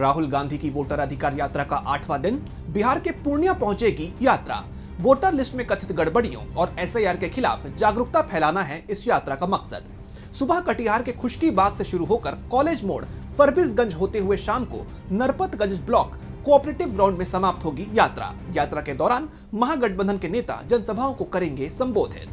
राहुल गांधी की वोटर अधिकार यात्रा का 8वां दिन। बिहार के पूर्णिया पहुंचेगी यात्रा। वोटर लिस्ट में कथित गड़बड़ियों और एसआईआर के खिलाफ जागरूकता फैलाना है इस यात्रा का मकसद। सुबह कटिहार के खुशकी बाग से शुरू होकर कॉलेज मोड़ फरबिसगंज होते हुए शाम को नरपतगंज ब्लॉक कोऑपरेटिव ग्राउंड में समाप्त होगी यात्रा। यात्रा के दौरान महागठबंधन के नेता जनसभाओं को करेंगे संबोधित।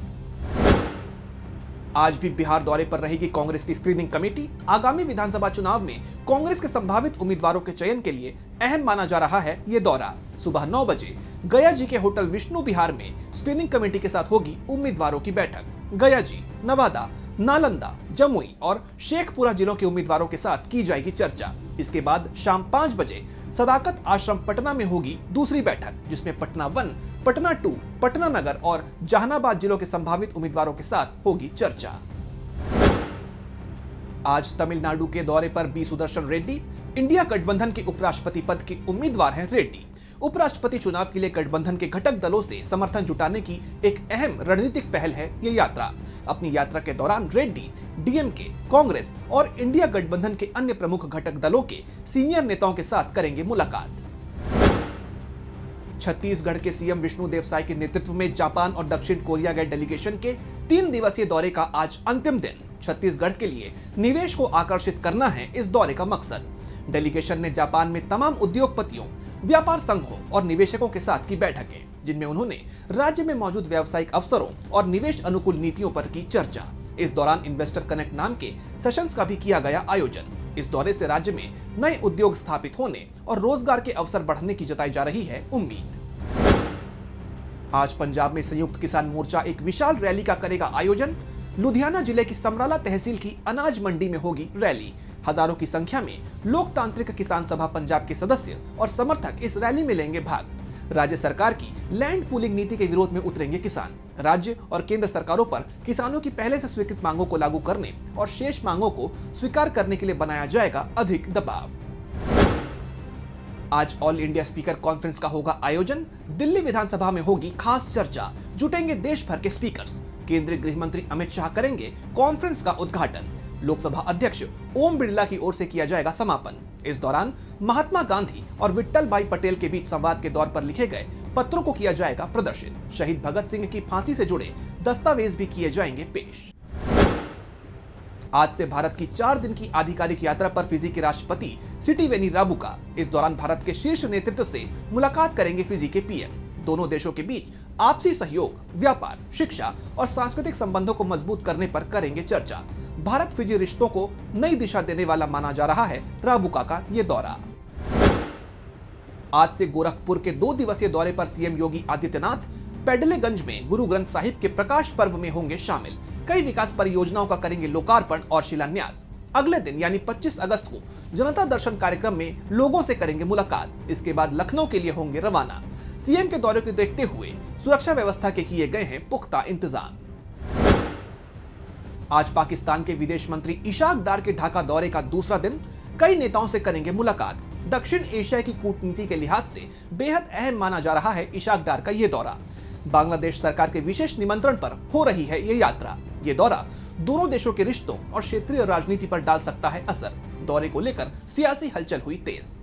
आज भी बिहार दौरे पर रहेगी कांग्रेस की स्क्रीनिंग कमेटी। आगामी विधानसभा चुनाव में कांग्रेस के संभावित उम्मीदवारों के चयन के लिए अहम माना जा रहा है ये दौरा। सुबह 9 बजे गया जी के होटल विष्णु विहार में स्क्रीनिंग कमेटी के साथ होगी उम्मीदवारों की बैठक। गया जी, नवादा, नालंदा, जमुई और शेखपुरा जिलों के उम्मीदवारों के साथ की जाएगी चर्चा। इसके बाद शाम 5 बजे सदाकत आश्रम पटना में होगी दूसरी बैठक, जिसमें पटना 1, पटना 2, पटना नगर और जहानाबाद जिलों के संभावित उम्मीदवारों के साथ होगी चर्चा। आज तमिलनाडु के दौरे पर बी सुदर्शन रेड्डी। इंडिया गठबंधन के उपराष्ट्रपति पद के उम्मीदवार हैं रेड्डी। उपराष्ट्रपति चुनाव के लिए गठबंधन के घटक दलों से समर्थन जुटाने की एक अहम रणनीतिक पहल है ये यात्रा। अपनी यात्रा के दौरान रेड्डी डीएमके, कांग्रेस और इंडिया गठबंधन के अन्य प्रमुख घटक दलों के सीनियर नेताओं के साथ करेंगे मुलाकात। छत्तीसगढ़ के सीएम विष्णुदेव साय के नेतृत्व में जापान और दक्षिण कोरिया गए डेलीगेशन के 3 दिवसीय दौरे का आज अंतिम दिन। छत्तीसगढ़ के लिए निवेश को आकर्षित करना है इस दौरे का मकसद। डेलीगेशन ने जापान में तमाम उद्योगपतियों, व्यापार संघों और निवेशकों के साथ की बैठकें, जिनमें उन्होंने राज्य में मौजूद व्यावसायिक अवसरों और निवेश अनुकूल नीतियों पर की चर्चा। इस दौरान इन्वेस्टर कनेक्ट नाम के सेशंस का भी किया गया आयोजन। इस दौरे से राज्य में नए उद्योग स्थापित होने और रोजगार के अवसर बढ़ने की जताई जा रही है उम्मीद। आज पंजाब में संयुक्त किसान मोर्चा एक विशाल रैली का करेगा आयोजन। लुधियाना जिले की समराला तहसील की अनाज मंडी में होगी रैली। हजारों की संख्या में लोकतांत्रिक किसान सभा पंजाब के सदस्य और समर्थक इस रैली में लेंगे भाग। राज्य सरकार की लैंड पूलिंग नीति के विरोध में उतरेंगे किसान। राज्य और केंद्र सरकारों पर किसानों की पहले से स्वीकृत मांगों को लागू करने और शेष मांगों को स्वीकार करने के लिए बनाया जाएगा अधिक दबाव। आज ऑल इंडिया स्पीकर कॉन्फ्रेंस का होगा आयोजन। दिल्ली विधानसभा में होगी खास चर्चा। जुटेंगे देश भर के स्पीकर्स। केंद्रीय गृह मंत्री अमित शाह करेंगे कॉन्फ्रेंस का उद्घाटन। लोकसभा अध्यक्ष ओम बिरला की ओर से किया जाएगा समापन। इस दौरान महात्मा गांधी और विट्ठल भाई पटेल के बीच संवाद के दौर पर लिखे गए पत्रों को किया जाएगा प्रदर्शित। शहीद भगत सिंह की फांसी से जुड़े दस्तावेज भी किए जाएंगे पेश। आज से भारत की 4 दिन की आधिकारिक यात्रा पर फिजी के राष्ट्रपति सिटिवेनी राबुका। इस दौरान भारत के शीर्ष नेतृत्व से मुलाकात करेंगे फिजी के पीएम। दोनों देशों के बीच आपसी सहयोग, व्यापार, शिक्षा और सांस्कृतिक संबंधों को मजबूत करने पर करेंगे चर्चा। भारत फिजी रिश्तों को नई दिशा देने वाला माना जा रहा है राबुका का ये दौरा। आज से गोरखपुर के 2 दिवसीय दौरे पर सीएम योगी आदित्यनाथ पेडलेगंज में गुरु ग्रंथ साहिब के प्रकाश पर्व में होंगे शामिल। कई विकास परियोजनाओं का करेंगे लोकार्पण और शिलान्यास। अगले दिन यानी 25 अगस्त को जनता दर्शन कार्यक्रम में लोगों से करेंगे मुलाकात। इसके बाद लखनऊ के लिए होंगे रवाना। सीएम के दौरे को देखते हुए सुरक्षा व्यवस्था के किए गए हैं पुख्ता इंतजाम। आज पाकिस्तान के विदेश मंत्री इशाक डार के ढाका दौरे का दूसरा दिन। कई नेताओं से करेंगे मुलाकात। दक्षिण एशिया की कूटनीति के लिहाज से बेहद अहम माना जा रहा है इशाक डार का ये दौरा। बांग्लादेश सरकार के विशेष निमंत्रण पर हो रही है ये यात्रा। ये दौरा दोनों देशों के रिश्तों और क्षेत्रीय राजनीति पर डाल सकता है असर। दौरे को लेकर सियासी हलचल हुई तेज।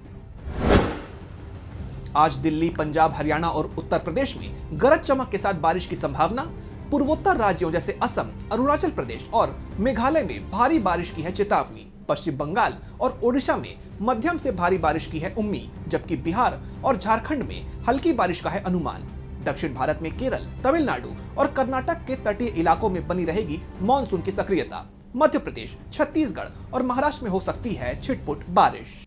आज दिल्ली, पंजाब, हरियाणा और उत्तर प्रदेश में गरज चमक के साथ बारिश की संभावना। पूर्वोत्तर राज्यों जैसे असम, अरुणाचल प्रदेश और मेघालय में भारी बारिश की है चेतावनी। पश्चिम बंगाल और ओडिशा में मध्यम से भारी बारिश की है उम्मीद, जबकि बिहार और झारखंड में हल्की बारिश का है अनुमान। दक्षिण भारत में केरल, तमिलनाडु और कर्नाटक के तटीय इलाकों में बनी रहेगी मॉनसून की सक्रियता। मध्य प्रदेश, छत्तीसगढ़ और महाराष्ट्र में हो सकती है छिटपुट बारिश।